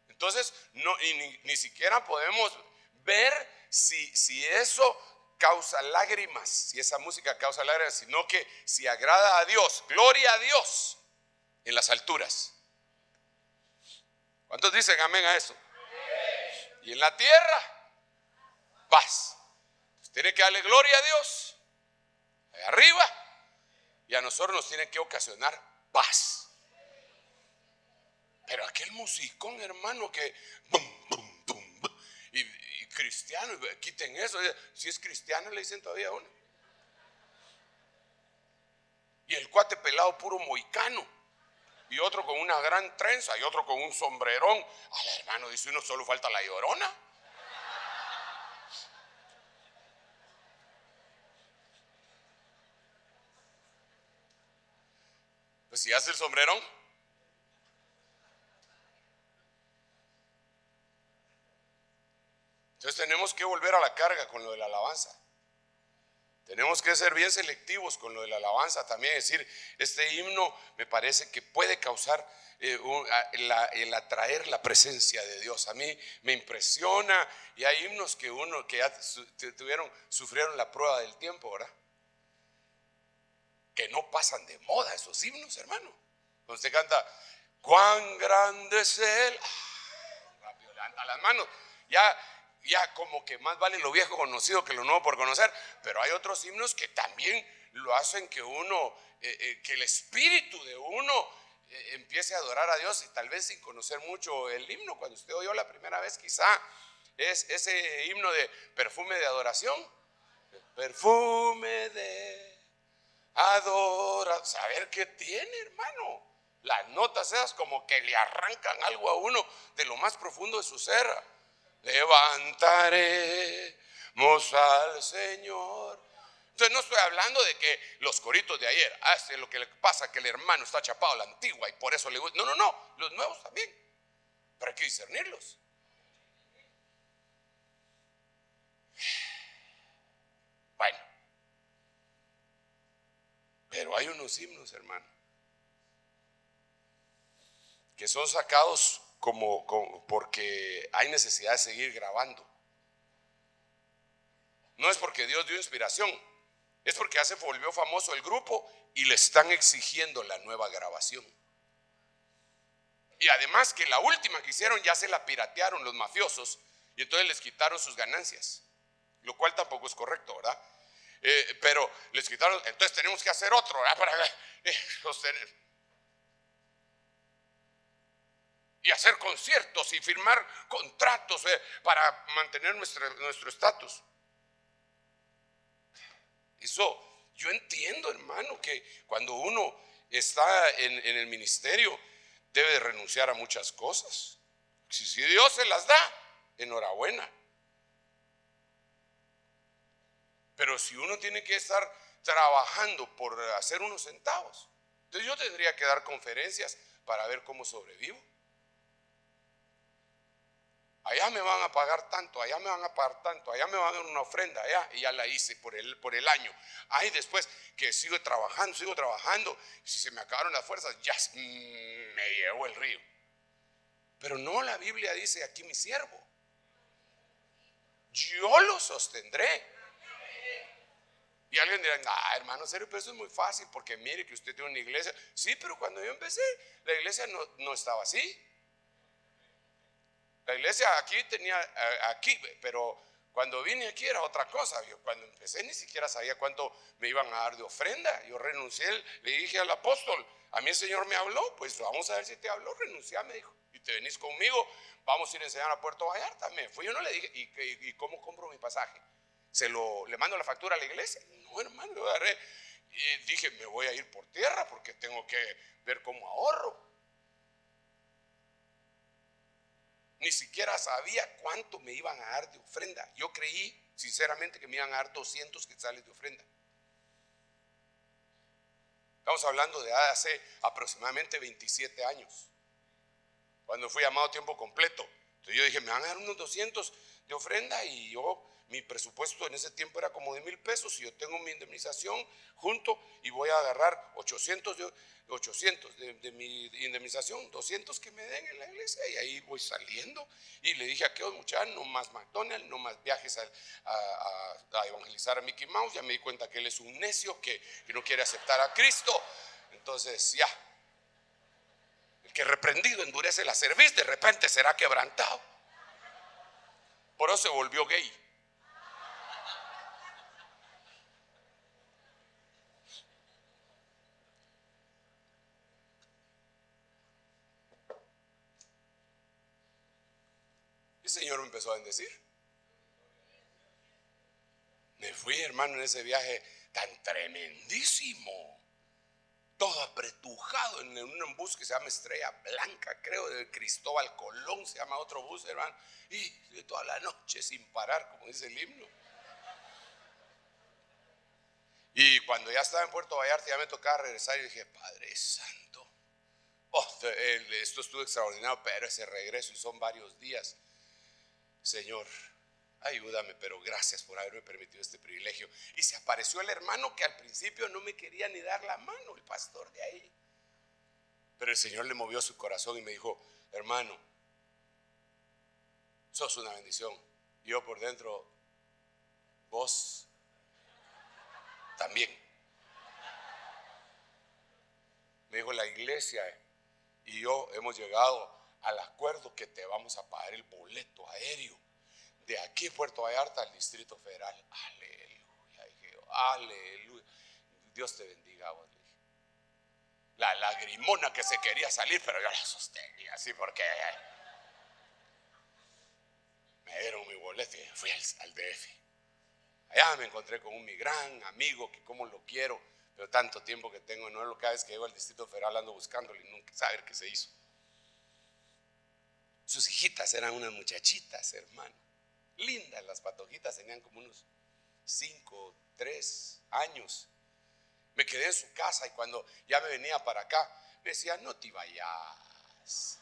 Entonces, ni siquiera podemos ver si eso causa lágrimas, si esa música causa lágrimas, sino que si agrada a Dios, gloria a Dios en las alturas. ¿Cuántos dicen amén a eso? Y en la tierra, paz. Pues tiene que darle gloria a Dios allá arriba, y a nosotros nos tiene que ocasionar paz. Pero aquel musicón, hermano, que bum, bum, bum, bum, y cristiano, quiten eso. Si es cristiano, le dicen todavía a uno. Y el cuate pelado puro moicano, y otro con una gran trenza, y otro con un sombrerón. Al hermano, dice uno, solo falta la Llorona. Pues si hace el sombrerón. Entonces tenemos que volver a la carga con lo de la alabanza. Tenemos que ser bien selectivos con lo de la alabanza también. Es decir, este himno me parece que puede causar el atraer la presencia de Dios. A mí me impresiona, y hay himnos que ya sufrieron la prueba del tiempo, ¿verdad? Que no pasan de moda esos himnos, hermano. Cuando usted canta, cuán grande es Él, rápido levanta las manos. Ya como que más vale lo viejo conocido que lo nuevo por conocer. Pero hay otros himnos que también lo hacen que uno, que el espíritu de uno empiece a adorar a Dios, y tal vez sin conocer mucho el himno. Cuando usted oyó la primera vez, quizá es ese himno de perfume de adoración. Perfume de adoración. Saber qué tiene, hermano. Las notas esas como que le arrancan algo a uno de lo más profundo de su ser. Levantaremos al Señor. Entonces no estoy hablando de que los coritos de ayer, lo que le pasa que el hermano está chapado a la antigua y por eso le gusta. No, los nuevos también, pero hay que discernirlos. Bueno, pero hay unos himnos, hermano, que son sacados porque hay necesidad de seguir grabando. No es porque Dios dio inspiración, es porque ya se volvió famoso el grupo y le están exigiendo la nueva grabación. Y además que la última que hicieron ya se la piratearon los mafiosos, y entonces les quitaron sus ganancias, lo cual tampoco es correcto, ¿verdad? Pero les quitaron, entonces tenemos que hacer otro, ¿verdad? Para sostener. Y hacer conciertos y firmar contratos para mantener nuestro estatus. Eso, yo entiendo, hermano, que cuando uno está en el ministerio debe de renunciar a muchas cosas. Si Dios se las da, enhorabuena. Pero si uno tiene que estar trabajando por hacer unos centavos, entonces yo tendría que dar conferencias para ver cómo sobrevivo. Allá me van a pagar tanto, allá me van a pagar tanto, allá me van a dar una ofrenda, allá, y ya la hice por el año. Ahí después que sigo trabajando, si se me acabaron las fuerzas, ya me llevó el río. Pero no, la Biblia dice aquí mi siervo, yo lo sostendré. Y alguien dirá, hermano, serio, pero eso es muy fácil, porque mire que usted tiene una iglesia. Sí, pero cuando yo empecé, la iglesia no estaba así. La iglesia aquí pero cuando vine aquí era otra cosa. Yo cuando empecé ni siquiera sabía cuánto me iban a dar de ofrenda. Yo renuncié, le dije al apóstol, a mí el Señor me habló, pues vamos a ver si te habló. Renunciá, me dijo, y te venís conmigo, vamos a ir a enseñar a Puerto Vallarta. Me fui, yo no le dije, ¿y cómo compro mi pasaje? ¿Le mando la factura a la iglesia? No, hermano, yo agarré y dije, me voy a ir por tierra porque tengo que ver cómo ahorro. Ni siquiera sabía cuánto me iban a dar de ofrenda. Yo creí, sinceramente que me iban a dar 200 quetzales de ofrenda. Estamos hablando de hace aproximadamente 27 años, cuando fui llamado a tiempo completo. Entonces yo dije, me van a dar unos 200 de ofrenda, y mi presupuesto en ese tiempo era como de 1,000 pesos, y yo tengo mi indemnización junto y voy a agarrar 800 de mi indemnización, 200 que me den en la iglesia, y ahí voy saliendo. Y le dije a aquellos muchachos, no más McDonald's, no más viajes a evangelizar a Mickey Mouse. Ya me di cuenta que él es un necio que no quiere aceptar a Cristo. Entonces ya, el que reprendido endurece la cerviz, de repente será quebrantado. Por eso se volvió gay. El Señor me empezó a bendecir. Me fui, hermano, en ese viaje tan tremendísimo, todo apretujado, en un bus que se llama Estrella Blanca, creo, de Cristóbal Colón se llama otro bus, hermano, y toda la noche sin parar, como dice el himno. Y cuando ya estaba en Puerto Vallarta, ya me tocaba regresar, y dije, Padre Santo, esto estuvo extraordinario, pero ese regreso, y son varios días, Señor, ayúdame, pero gracias por haberme permitido este privilegio. Y se apareció el hermano que al principio no me quería ni dar la mano, el pastor de ahí. Pero el Señor le movió su corazón y me dijo, hermano, sos una bendición. Y yo por dentro, vos también. Me dijo, la iglesia y yo hemos llegado al acuerdo que te vamos a pagar el boleto aéreo de aquí Puerto Vallarta al Distrito Federal. Aleluya, dije, aleluya. Dios te bendiga, vos, le dije. La lagrimona que se quería salir, pero yo la sostenía así porque me dieron mi boleto y fui al DF. Allá me encontré con mi gran amigo, que como lo quiero, pero tanto tiempo que tengo, no es lo que cada vez que llego al Distrito Federal ando buscándolo y nunca saber qué se hizo. Sus hijitas eran unas muchachitas, hermano, lindas. Las patojitas tenían como unos 5, 3 años. Me quedé en su casa, y cuando ya me venía para acá me decían, no te vayas,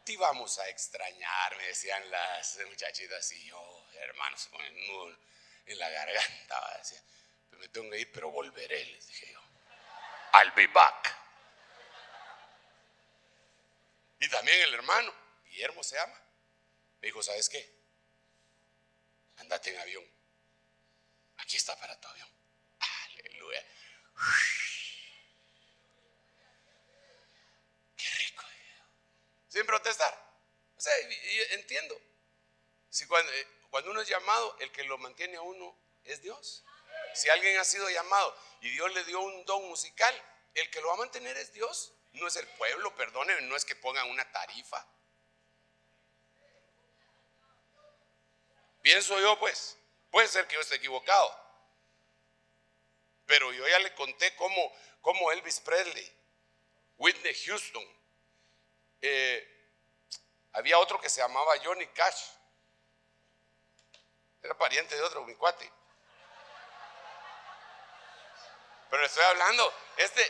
te vamos a extrañar, me decían las muchachitas. Y yo, hermano, se pone un nudo en la garganta, decía, pues me tengo que ir, pero volveré, les dije yo. I'll be back. Y también el hermano Guillermo se llama, me dijo, ¿sabes qué? Andate en avión, aquí está para tu avión. Aleluya. Qué rico. Sin protestar. O sea, entiendo. Si cuando uno es llamado, el que lo mantiene a uno es Dios. Si alguien ha sido llamado y Dios le dio un don musical, el que lo va a mantener es Dios. No es el pueblo, perdónenme, no es que pongan una tarifa. Pienso yo, pues, puede ser que yo esté equivocado, pero yo ya le conté cómo Elvis Presley, Whitney Houston, había otro que se llamaba Johnny Cash, era pariente de otro, mi cuate. Pero estoy hablando, este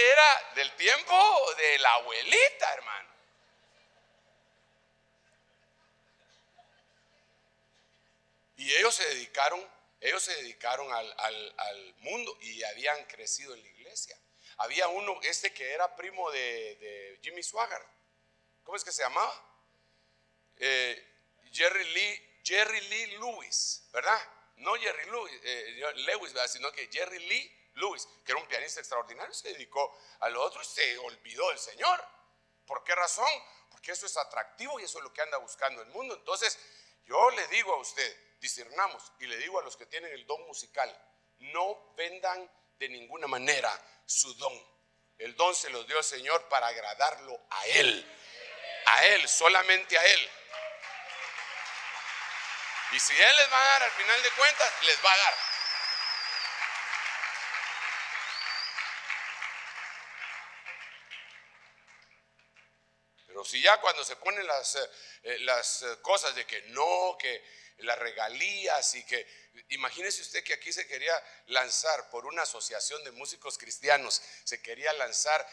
era del tiempo de la abuelita, hermano. Y ellos se dedicaron al mundo y habían crecido en la iglesia. Había uno, que era primo de Jimmy Swaggart. ¿Cómo es que se llamaba? Jerry Lee Lewis, ¿verdad? No Jerry Lewis, ¿verdad? Sino que Jerry Lee Lewis, que era un pianista extraordinario, se dedicó a lo otro y se olvidó del Señor. ¿Por qué razón? Porque eso es atractivo y eso es lo que anda buscando el mundo. Entonces, yo le digo a usted, discernamos, y le digo a los que tienen el don musical, no vendan de ninguna manera su don. El don se los dio el Señor para agradarlo a Él, solamente a Él. Y si Él les va a dar, al final de cuentas, les va a dar. Pero otros. Y ya cuando se ponen las cosas de que no, que las regalías y que, imagínese usted que aquí se quería lanzar por una asociación de músicos cristianos, se quería lanzar,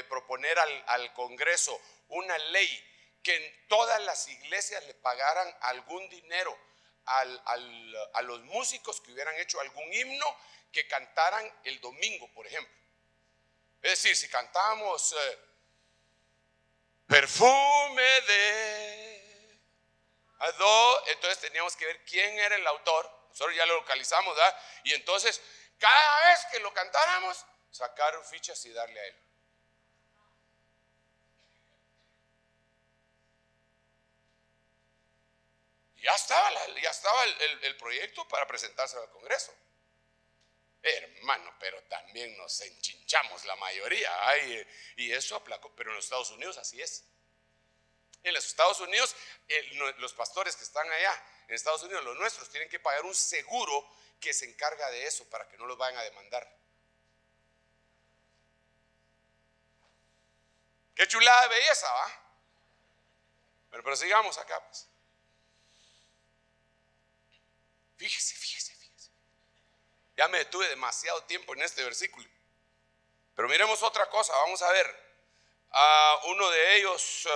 proponer al Congreso una ley que en todas las iglesias le pagaran algún dinero a los músicos que hubieran hecho algún himno que cantaran el domingo, por ejemplo. Es decir, si cantamos perfume de Adó, entonces teníamos que ver quién era el autor. Nosotros ya lo localizamos, ¿verdad? Y entonces cada vez que lo cantáramos, sacar fichas y darle a él. Ya estaba el proyecto para presentarse al Congreso. Hermano, pero también nos enchinchamos la mayoría. Ay, y eso aplacó. Pero en los Estados Unidos así es. En los Estados Unidos, los pastores que están allá, en Estados Unidos, los nuestros, tienen que pagar un seguro que se encarga de eso para que no los vayan a demandar. Qué chulada de belleza, ¿va? Pero sigamos acá, pues. Fíjese. Ya me detuve demasiado tiempo en este versículo. Pero miremos otra cosa, vamos a ver. Uno de ellos,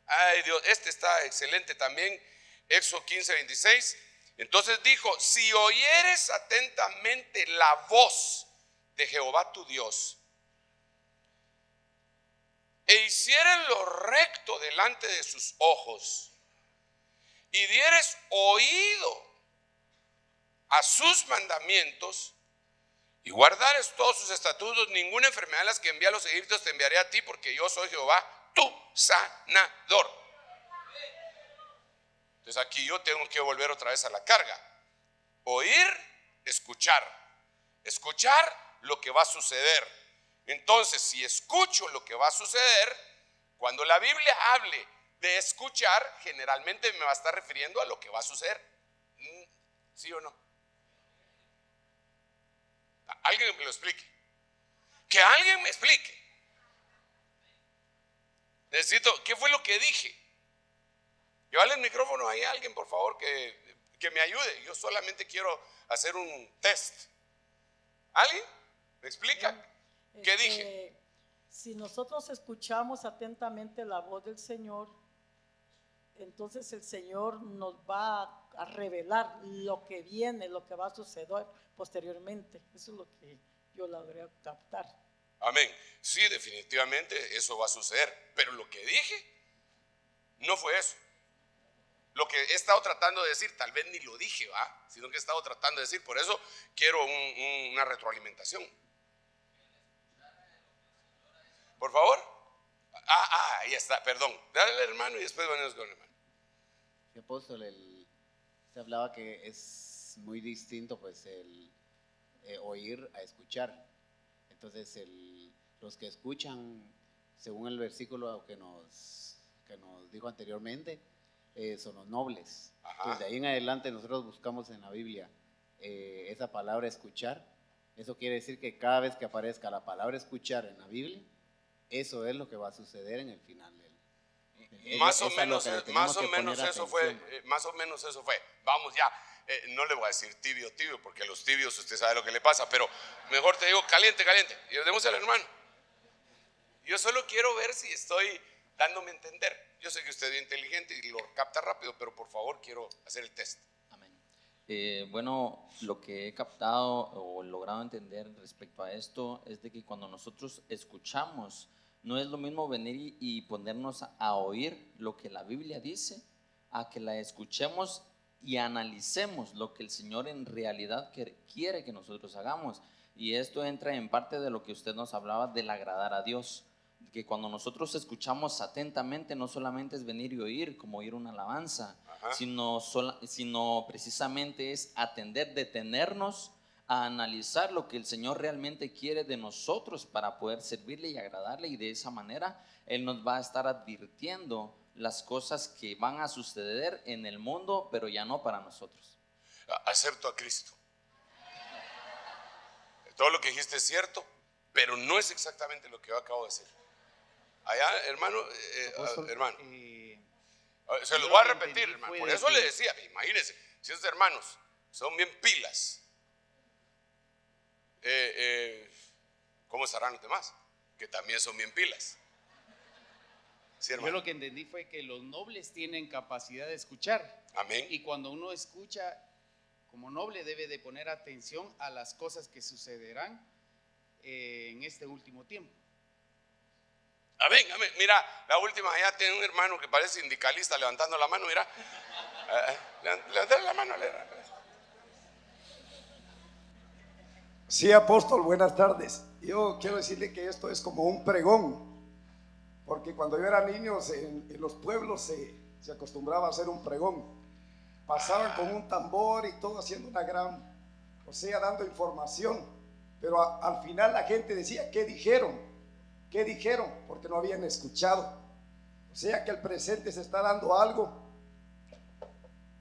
ay Dios, este está excelente también. Éxodo 15:26. Entonces dijo: si oyeres atentamente la voz de Jehová tu Dios, e hicieres lo recto delante de sus ojos, y dieres oído a sus mandamientos, y guardares todos sus estatutos, ninguna enfermedad de las que envía a los egipcios te enviaré a ti, porque yo soy Jehová tu sanador. Entonces aquí yo tengo que volver otra vez a la carga. Oír, escuchar lo que va a suceder. Entonces, si escucho lo que va a suceder, cuando la Biblia hable de escuchar, generalmente me va a estar refiriendo a lo que va a suceder. ¿Sí o no? Alguien me lo explique. Que alguien me explique. Necesito, ¿qué fue lo que dije? Llévale el micrófono ahí a alguien, por favor, que me ayude. Yo solamente quiero hacer un test. ¿Alguien me explica? ¿Qué dije?
Si nosotros escuchamos atentamente la voz del Señor, entonces el Señor nos va a revelar lo que viene, lo que va a suceder posteriormente. Eso es lo que yo logré captar.
Amén. Sí, definitivamente eso va a suceder. Pero lo que dije no fue eso. Lo que he estado tratando de decir, tal vez ni lo dije, ¿va? Sino que he estado tratando de decir. Por eso quiero una retroalimentación. Por favor. Ahí está, perdón. Dale al hermano y después venimos con el hermano.
Sí, apóstol, se hablaba que es muy distinto pues el oír a escuchar. Entonces los que escuchan, según el versículo que nos dijo anteriormente, son los nobles. Entonces de ahí en adelante nosotros buscamos en la Biblia esa palabra escuchar. Eso quiere decir que cada vez que aparezca la palabra escuchar en la Biblia, eso es lo que va a suceder en el final del.
Más o menos eso fue. Vamos ya. No le voy a decir tibio, porque los tibios usted sabe lo que le pasa, pero mejor te digo caliente. Y demos al hermano. Yo solo quiero ver si estoy dándome a entender. Yo sé que usted es bien inteligente y lo capta rápido, pero por favor quiero hacer el test.
Amén. Bueno, lo que he captado o logrado entender respecto a esto es de que cuando nosotros escuchamos, no es lo mismo venir y ponernos a oír lo que la Biblia dice, a que la escuchemos y analicemos lo que el Señor en realidad quiere que nosotros hagamos. Y esto entra en parte de lo que usted nos hablaba del agradar a Dios, que cuando nosotros escuchamos atentamente no solamente es venir y oír como oír una alabanza, sino precisamente es atender, detenernos a analizar lo que el Señor realmente quiere de nosotros para poder servirle y agradarle, y de esa manera Él nos va a estar advirtiendo las cosas que van a suceder en el mundo, pero ya no para nosotros.
Acepto a Cristo. Todo lo que dijiste es cierto, pero no es exactamente lo que yo acabo de decir. Allá, hermano,
Apóstol,
hermano, se
yo
los
lo
voy a
que
repetir,
entendí
hermano.
fue
Por
de
eso
que-
le decía, imagínense, si esos hermanos son bien pilas, ¿cómo estarán los demás? Que también son bien pilas. Sí,
yo
hermano.
lo que entendí fue que los nobles tienen capacidad de escuchar.
Amén.
Y cuando uno escucha, como noble debe de poner atención a las cosas que sucederán en este último tiempo.
Amén, amén. Mira, la última, allá tiene un hermano que parece sindicalista levantando la mano, mira. Levantale la mano.
Sí, apóstol, buenas tardes. Yo quiero decirle que esto es como un pregón, porque cuando yo era niño en los pueblos se acostumbraba a hacer un pregón. Pasaban con un tambor y todo haciendo una gran, o sea, dando información, pero al final la gente decía, ¿qué dijeron? ¿Qué dijeron? Porque no habían escuchado. O sea que el presente se está dando algo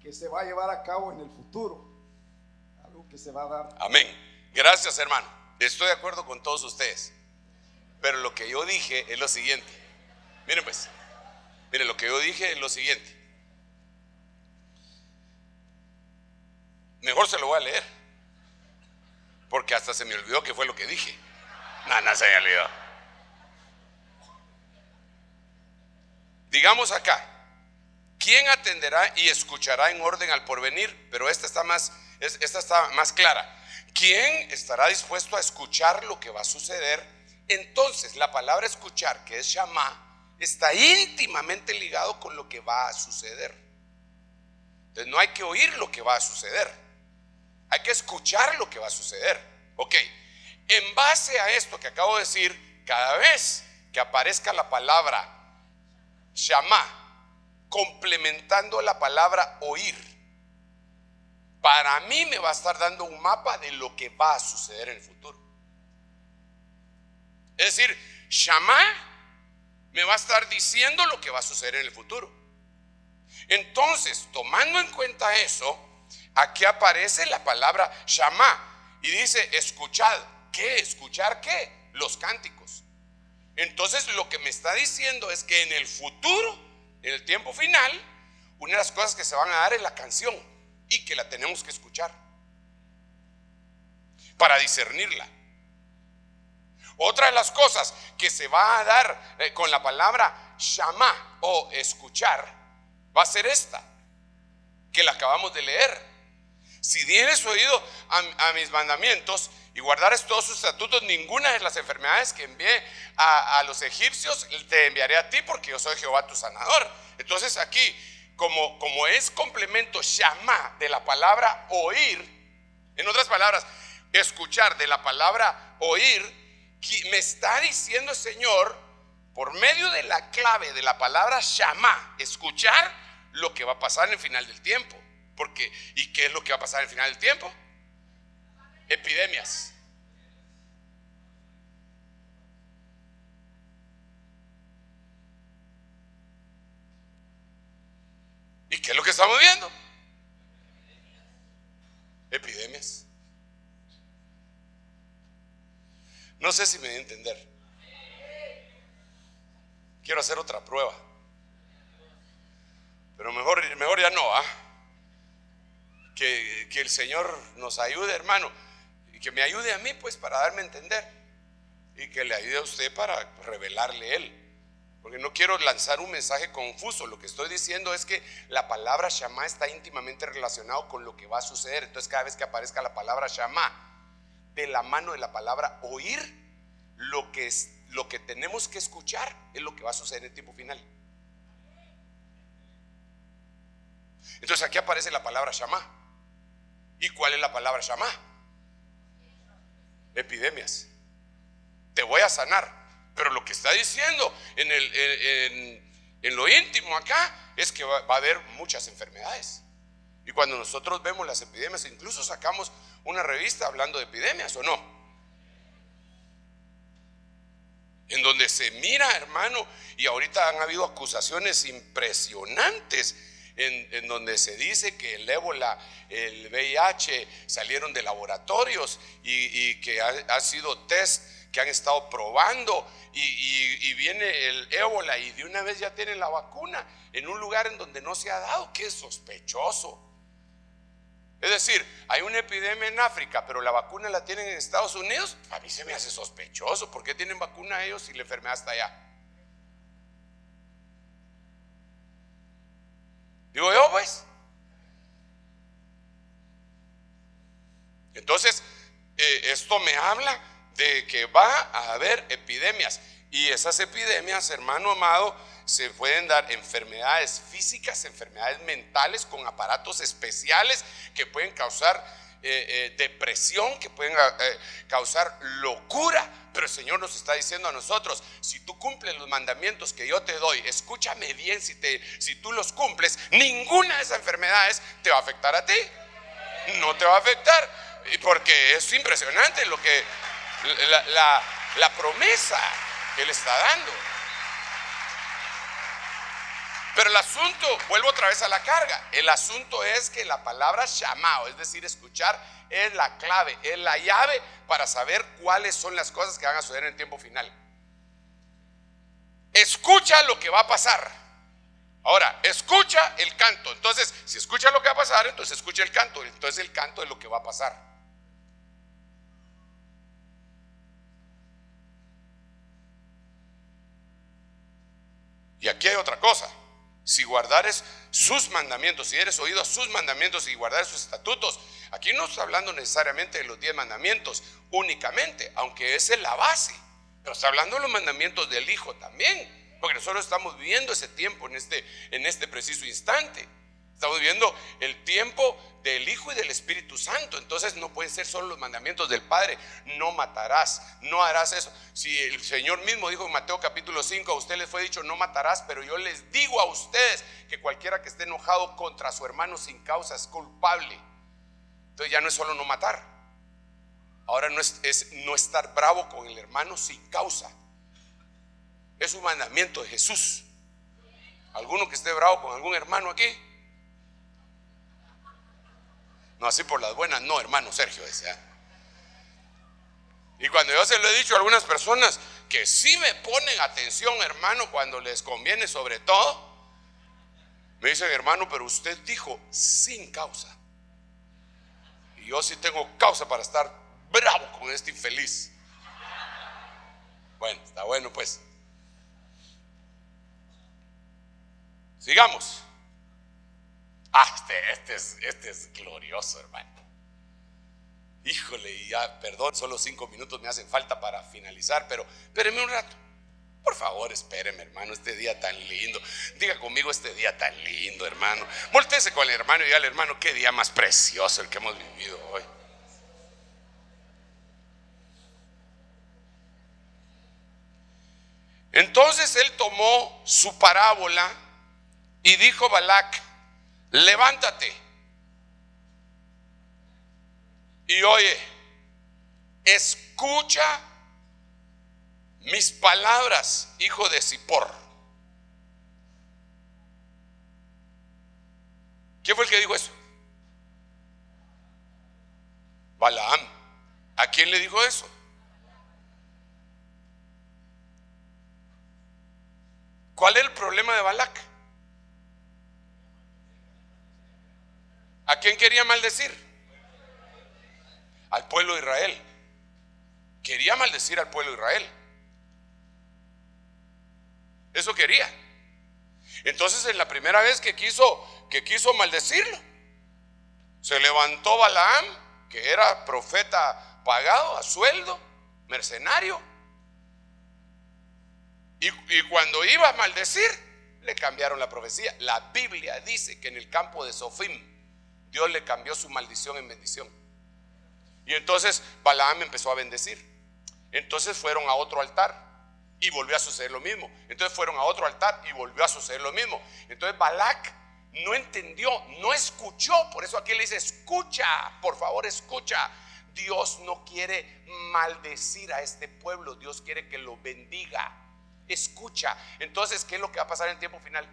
que se va a llevar a cabo en el futuro, algo que se va a dar.
Amén. Gracias, hermano. Estoy de acuerdo con todos ustedes. Pero lo que yo dije es lo siguiente. Miren pues. Miren, lo que yo dije es lo siguiente. Mejor se lo voy a leer. Porque hasta se me olvidó qué fue lo que dije. No se me olvidó. Digamos acá, ¿quién atenderá y escuchará en orden al porvenir? Pero esta está más clara. ¿Quién estará dispuesto a escuchar lo que va a suceder? Entonces, la palabra escuchar, que es shamá, está íntimamente ligado con lo que va a suceder. Entonces, no hay que oír lo que va a suceder, hay que escuchar lo que va a suceder. Ok, en base a esto que acabo de decir, cada vez que aparezca la palabra shamá complementando la palabra oír, para mí me va a estar dando un mapa de lo que va a suceder en el futuro. Es decir, shamá me va a estar diciendo lo que va a suceder en el futuro. Entonces, tomando en cuenta eso, aquí aparece la palabra shamá y dice escuchad. ¿Qué? ¿Escuchar qué? Los cánticos. Entonces lo que me está diciendo es que en el futuro, en el tiempo final, una de las cosas que se van a dar es la canción y que la tenemos que escuchar para discernirla. Otra de las cosas que se va a dar con la palabra shamá o escuchar va a ser esta, que la acabamos de leer. Si dieres oído a mis mandamientos y guardares todos sus estatutos, ninguna de las enfermedades que envié a los egipcios te enviaré a ti, porque yo soy Jehová tu sanador. Entonces aquí, como es complemento shamá de la palabra oír, en otras palabras, escuchar de la palabra oír, me está diciendo el Señor, por medio de la clave de la palabra shamá, escuchar lo que va a pasar en el final del tiempo. Porque, ¿y qué es lo que va a pasar en el final del tiempo? Epidemias. ¿Y qué es lo que estamos viendo? Epidemias. No sé si me di a entender. Quiero hacer otra prueba, pero mejor ya no, que el Señor nos ayude, hermano, y que me ayude a mí, pues, para darme a entender, y que le ayude a usted para revelarle Él. Porque no quiero lanzar un mensaje confuso. Lo que estoy diciendo es que la palabra shamá está íntimamente relacionado con lo que va a suceder. Entonces, cada vez que aparezca la palabra shamá, de la mano de la palabra oír, lo que tenemos que escuchar es lo que va a suceder en el tiempo final. Entonces, aquí aparece la palabra shamá. ¿Y cuál es la palabra shamá? Epidemias. Te voy a sanar. Pero lo que está diciendo en lo íntimo acá es que va a haber muchas enfermedades. Y cuando nosotros vemos las epidemias, incluso sacamos una revista hablando de epidemias, ¿o no? En donde se mira, hermano, y ahorita han habido acusaciones impresionantes en donde se dice que el ébola, el VIH salieron de laboratorios y que ha sido test que han estado probando y viene el ébola y de una vez ya tienen la vacuna en un lugar en donde no se ha dado. Qué sospechoso. Es decir, hay una epidemia en África, pero la vacuna la tienen en Estados Unidos. A mí se me hace sospechoso. ¿Por qué tienen vacuna ellos y la enfermedad está allá? Digo yo, pues. Entonces, esto me habla de que va a haber epidemias. Y esas epidemias, hermano amado, se pueden dar enfermedades físicas, enfermedades mentales con aparatos especiales que pueden causar depresión, que pueden causar locura. Pero el Señor nos está diciendo a nosotros: si tú cumples los mandamientos que yo te doy, escúchame bien, si tú los cumples, ninguna de esas enfermedades te va a afectar a ti. No te va a afectar, porque es impresionante lo que la promesa que Él está dando. Pero el asunto, vuelvo otra vez a la carga, el asunto es que la palabra llamado, es decir, escuchar, es la clave, es la llave para saber cuáles son las cosas que van a suceder en el tiempo final. Escucha lo que va a pasar. Ahora, escucha el canto. Entonces, si escucha lo que va a pasar, entonces escucha el canto. Entonces el canto es lo que va a pasar. Y aquí hay otra cosa: si guardares sus mandamientos, si eres oído a sus mandamientos y guardares sus estatutos. Aquí no está hablando necesariamente de los 10 mandamientos únicamente, aunque esa es la base, pero está hablando de los mandamientos del Hijo también, porque nosotros estamos viviendo ese tiempo en este preciso instante. Estamos viviendo el tiempo del Hijo y del Espíritu Santo. Entonces no pueden ser solo los mandamientos del Padre. No matarás, no harás eso. Si el Señor mismo dijo en Mateo capítulo 5: a usted les fue dicho no matarás, pero yo les digo a ustedes que cualquiera que esté enojado contra su hermano sin causa es culpable. Entonces ya no es solo no matar. Ahora es no estar bravo con el hermano sin causa. Es un mandamiento de Jesús. ¿Alguno que esté bravo con algún hermano aquí? No, así por las buenas, no, hermano Sergio, decía. Y cuando yo se lo he dicho a algunas personas que sí me ponen atención, hermano, cuando les conviene sobre todo, me dicen: hermano, pero usted dijo sin causa. Y yo sí tengo causa para estar bravo con este infeliz. Bueno, está bueno pues. Sigamos. Este es glorioso, hermano. Híjole, y ya, perdón, solo 5 minutos me hacen falta para finalizar, pero espéreme un rato. Por favor, espéreme, hermano, este día tan lindo. Diga conmigo: este día tan lindo, hermano. Voltéese con el hermano y dígale: hermano, qué día más precioso el que hemos vivido hoy. Entonces él tomó su parábola y dijo: Balac, levántate y oye, escucha mis palabras, hijo de Zippor. ¿Quién fue el que dijo eso? Balaam. ¿A quién le dijo eso? ¿Cuál es el problema de Balac? ¿A quién quería maldecir? Al pueblo de Israel. Quería maldecir al pueblo de Israel. Eso quería. Entonces, en la primera vez que quiso maldecirlo, se levantó Balaam, que era profeta pagado a sueldo, mercenario, y cuando iba a maldecir, le cambiaron la profecía. La Biblia dice que en el campo de Sofim Dios le cambió su maldición en bendición. Y entonces Balaam empezó a bendecir. Entonces fueron a otro altar y volvió a suceder lo mismo. Entonces fueron a otro altar y volvió a suceder lo mismo. Entonces Balac no entendió, no escuchó. Por eso aquí le dice: escucha, por favor, escucha. Dios no quiere maldecir a este pueblo, Dios quiere que lo bendiga. Escucha. Entonces, ¿qué es lo que va a pasar en el tiempo final?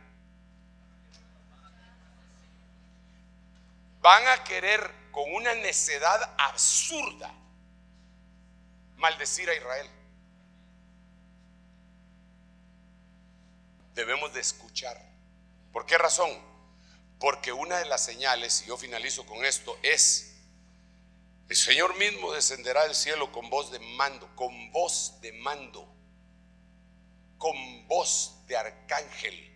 Van a querer, con una necedad absurda, maldecir a Israel. debemos de escuchar. ¿Por qué razón? Porque una de las señales, y yo finalizo con esto, es: el Señor mismo descenderá del cielo con voz de mando, con voz de mando, con voz de arcángel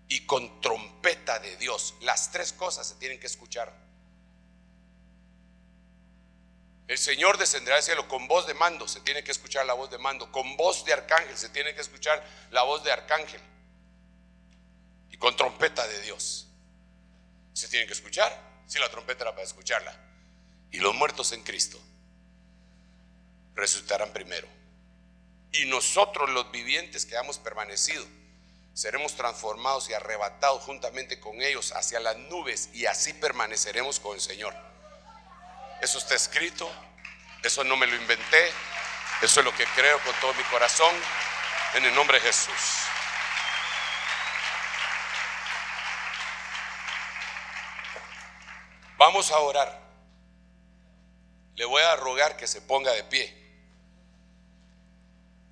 y con trompeta de Dios. Las tres cosas se tienen que escuchar. El Señor descenderá del cielo con voz de mando, se tiene que escuchar la voz de mando. Con voz de arcángel, se tiene que escuchar la voz de arcángel. Y con trompeta de Dios, se tiene que escuchar. Si la trompeta era para escucharla. Y los muertos en Cristo resucitarán primero. Y nosotros, los vivientes que hemos permanecido, seremos transformados y arrebatados juntamente con ellos hacia las nubes, y así permaneceremos con el Señor. Eso está escrito, eso no me lo inventé, eso es lo que creo con todo mi corazón, en el nombre de Jesús. Vamos a orar. Le voy a rogar que se ponga de pie.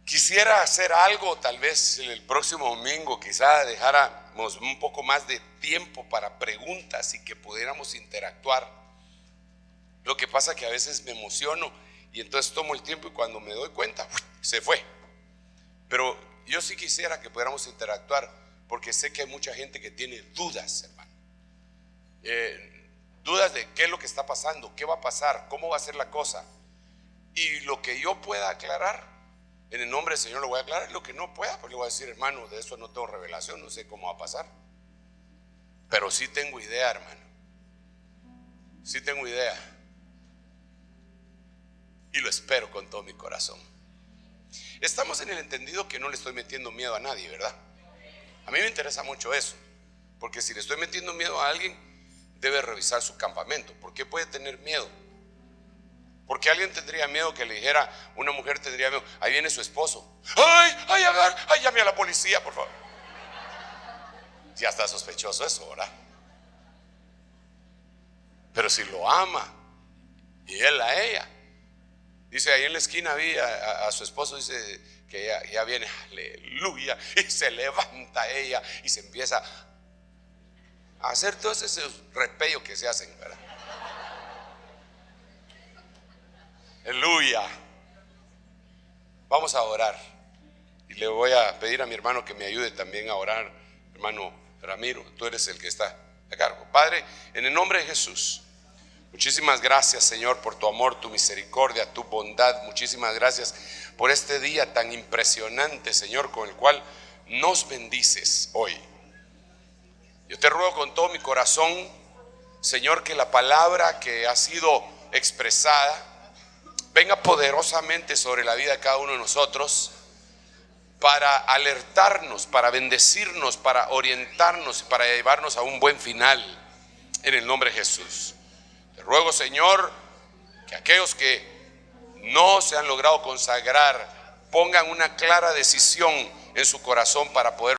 Quisiera hacer algo, tal vez el próximo domingo, quizá dejáramos un poco más de tiempo para preguntas y que pudiéramos interactuar. Lo que pasa que a veces me emociono y entonces tomo el tiempo, y cuando me doy cuenta, se fue. Pero yo sí quisiera que pudiéramos interactuar, porque sé que hay mucha gente que tiene dudas, hermano. Dudas de qué es lo que está pasando, qué va a pasar, cómo va a ser la cosa. Y lo que yo pueda aclarar, en el nombre del Señor lo voy a aclarar. Lo que no pueda, pues le voy a decir: hermano, de eso no tengo revelación, no sé cómo va a pasar. Pero sí tengo idea, hermano. Sí tengo idea. Y lo espero con todo mi corazón. Estamos en el entendido que no le estoy metiendo miedo a nadie, ¿verdad? A mí me interesa mucho eso, porque si le estoy metiendo miedo a alguien, debe revisar su campamento. ¿Por qué puede tener miedo? Porque alguien tendría miedo que le dijera, una mujer tendría miedo: ahí viene su esposo. Ay, llame a la policía, por favor. Ya está sospechoso eso, ¿verdad? Pero si lo ama, y él a ella, dice, ahí en la esquina vi a su esposo, dice que ya viene, aleluya, y se levanta ella y se empieza a hacer todos esos repellos que se hacen, ¿verdad? Aleluya. Vamos a orar, y le voy a pedir a mi hermano que me ayude también a orar. Hermano Ramiro, tú eres el que está a cargo. Padre, en el nombre de Jesús, muchísimas gracias, Señor, por tu amor, tu misericordia, tu bondad. Muchísimas gracias por este día tan impresionante, Señor, con el cual nos bendices hoy. Yo te ruego con todo mi corazón, Señor, que la palabra que ha sido expresada venga poderosamente sobre la vida de cada uno de nosotros, para alertarnos, para bendecirnos, para orientarnos, para llevarnos a un buen final, en el nombre de Jesús. Te ruego, Señor, que aquellos que no se han logrado consagrar pongan una clara decisión en su corazón para poder